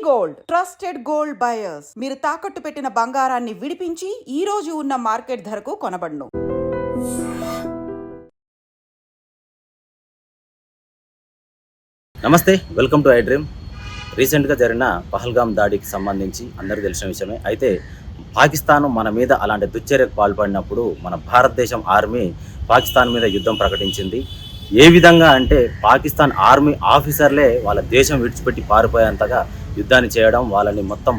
Gold trusted gold buyers. మీరు తాకట్టు పెట్టిన బంగారాన్ని విడిపించి ఈ రోజు ఉన్న మార్కెట్ ధరకు కొనబడును. నమస్తే, వెల్కమ్ టు ఐ డ్రీమ్. రీసెంట్గా జరిగిన పహల్గామ్ దాడికి సంబంధించి అందరికీ తెలిసిన విషయమే. అయితే పాకిస్తాన్ మన మీద అలాంటి దుశ్చర్యకు పాల్పడినప్పుడు మన భారతదేశం ఆర్మీ పాకిస్తాన్ మీద యుద్ధం ప్రకటించింది. ఏ విధంగా అంటే పాకిస్తాన్ ఆర్మీ ఆఫీసర్లే వాళ్ళ దేశం విడిచిపెట్టి పారిపోయేంతగా యుద్ధాన్ని చేయడం, వాళ్ళని మొత్తం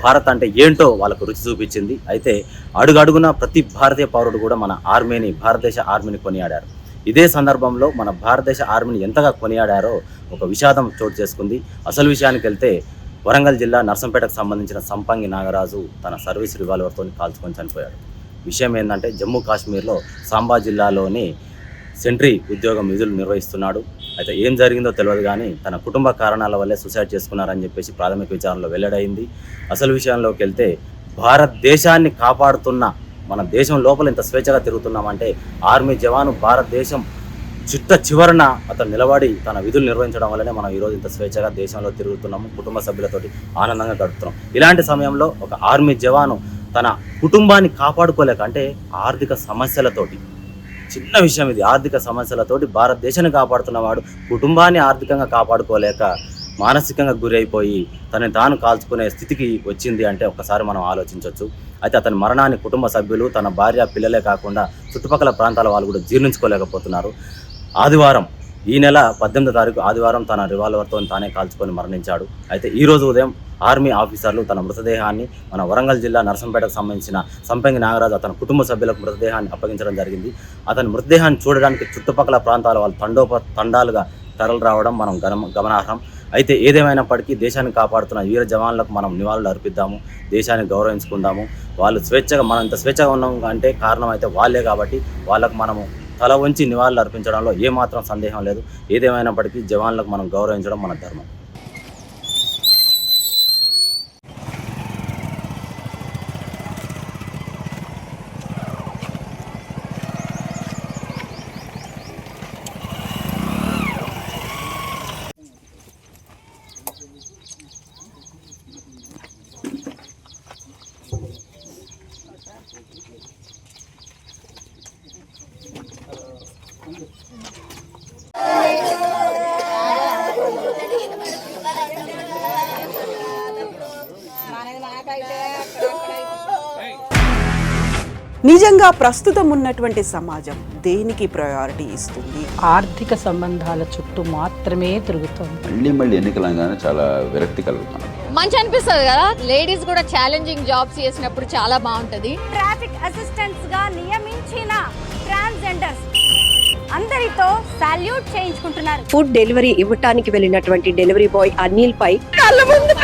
భారత్ అంటే ఏంటో వాళ్ళకు రుచి చూపించింది. అయితే అడుగడుగున ప్రతి భారతీయ పౌరుడు కూడా మన ఆర్మీని, భారతదేశ ఆర్మీని కొనియాడారు. ఇదే సందర్భంలో మన భారతదేశ ఆర్మీని ఎంతగా కొనియాడారో ఒక విషాదం చోటు చేసుకుంది. అసలు విషయానికి వెళ్తే వరంగల్ జిల్లా నర్సంపేటకు సంబంధించిన సంపంగి నాగరాజు తన సర్వీస్ రివాల్వర్తో కాల్చుకొని చనిపోయాడు. విషయం ఏంటంటే జమ్మూ కాశ్మీర్లో సాంబా జిల్లాలోని సెంట్రీ ఉద్యోగం విధులు నిర్వహిస్తున్నాడు. అయితే ఏం జరిగిందో తెలియదు కానీ తన కుటుంబ కారణాల వల్లే సూసైడ్ చేసుకున్నారని చెప్పేసి ప్రాథమిక విచారణలో వెల్లడైంది. అసలు విషయంలోకి వెళ్తే భారతదేశాన్ని కాపాడుతున్న, మన దేశం లోపల ఇంత స్వేచ్ఛగా తిరుగుతున్నామంటే ఆర్మీ జవాను భారతదేశం చివరన అతను నిలబడి తన విధులు నిర్వహించడం వల్లనే మనం ఈరోజు ఇంత స్వేచ్ఛగా దేశంలో తిరుగుతున్నాము, కుటుంబ సభ్యులతోటి ఆనందంగా గడుపుతున్నాం. ఇలాంటి సమయంలో ఒక ఆర్మీ జవాను తన కుటుంబాన్ని కాపాడుకోలేక, అంటే ఆర్థిక సమస్యలతోటి, చిన్న విషయం ఇది, ఆర్థిక సమస్యలతోటి భారతదేశాన్ని కాపాడుతున్నవాడు కుటుంబాన్ని ఆర్థికంగా కాపాడుకోలేక మానసికంగా గురైపోయి తనని తాను కాల్చుకునే స్థితికి వచ్చింది అంటే ఒక్కసారి మనం ఆలోచించవచ్చు. అయితే అతని మరణాన్ని కుటుంబ సభ్యులు, తన భార్య, పిల్లలే కాకుండా చుట్టుపక్కల ప్రాంతాల వాళ్ళు కూడా జీర్ణించుకోలేకపోతున్నారు. ఆదివారం, ఈ నెల 18వ తారీఖు ఆదివారం తన రివాల్వర్తో తానే కాల్చుకొని మరణించాడు. అయితే ఈరోజు ఉదయం ఆర్మీ ఆఫీసర్లు తన మృతదేహాన్ని మన వరంగల్ జిల్లా నర్సంపేటకు సంబంధించిన సంపంగి నాగరాజు అతని కుటుంబ సభ్యులకు మృతదేహాన్ని అప్పగించడం జరిగింది. అతని మృతదేహాన్ని చూడడానికి చుట్టుపక్కల ప్రాంతాల వాళ్ళు తండాలుగా తరలి రావడం మనం గమనార్హం. అయితే ఏదేమైనప్పటికీ దేశాన్ని కాపాడుతున్న వీర జవాన్లకు మనం నివాళులు అర్పిద్దాము, దేశాన్ని గౌరవించుకుందాము. వాళ్ళు స్వేచ్ఛగా, మనం ఇంత స్వేచ్ఛగా ఉన్నాం అంటే కారణం అయితే వాళ్ళే కాబట్టి వాళ్ళకు మనము తల వంచి నివాళులు అర్పించడంలో ఏమాత్రం సందేహం లేదు. ఏదేమైనప్పటికీ జవాన్లకు మనం గౌరవించడం మన ధర్మం. నిజంగా ప్రస్తుతం ఉన్నటువంటి సమాజం దేనికి ప్రయారిటీ ఇస్తుంది? ఆర్థిక సంబంధాల చుట్టూ మాత్రమే తిరుగుతుంది. మళ్ళీ ఎన్నికలంగానే చాలా విరక్తి కలుగుతాను. మంచి అనిపిస్తుంది కదా, లేడీస్ కూడా ఛాలెంజింగ్ జాబ్స్ చేసినప్పుడు చాలా బాగుంటది. ట్రాఫిక్ అసిస్టెంట్స్ గా నియమించిన ట్రాన్స్జెండర్స్ అందరితో సాల్యూట్ చేయించుకుంటున్నారు. ఫుడ్ డెలివరీ ఇవ్వటానికి వెళ్ళినటువంటి డెలివరీ బాయ్ అనిల్ పై కళ్ళ ముందు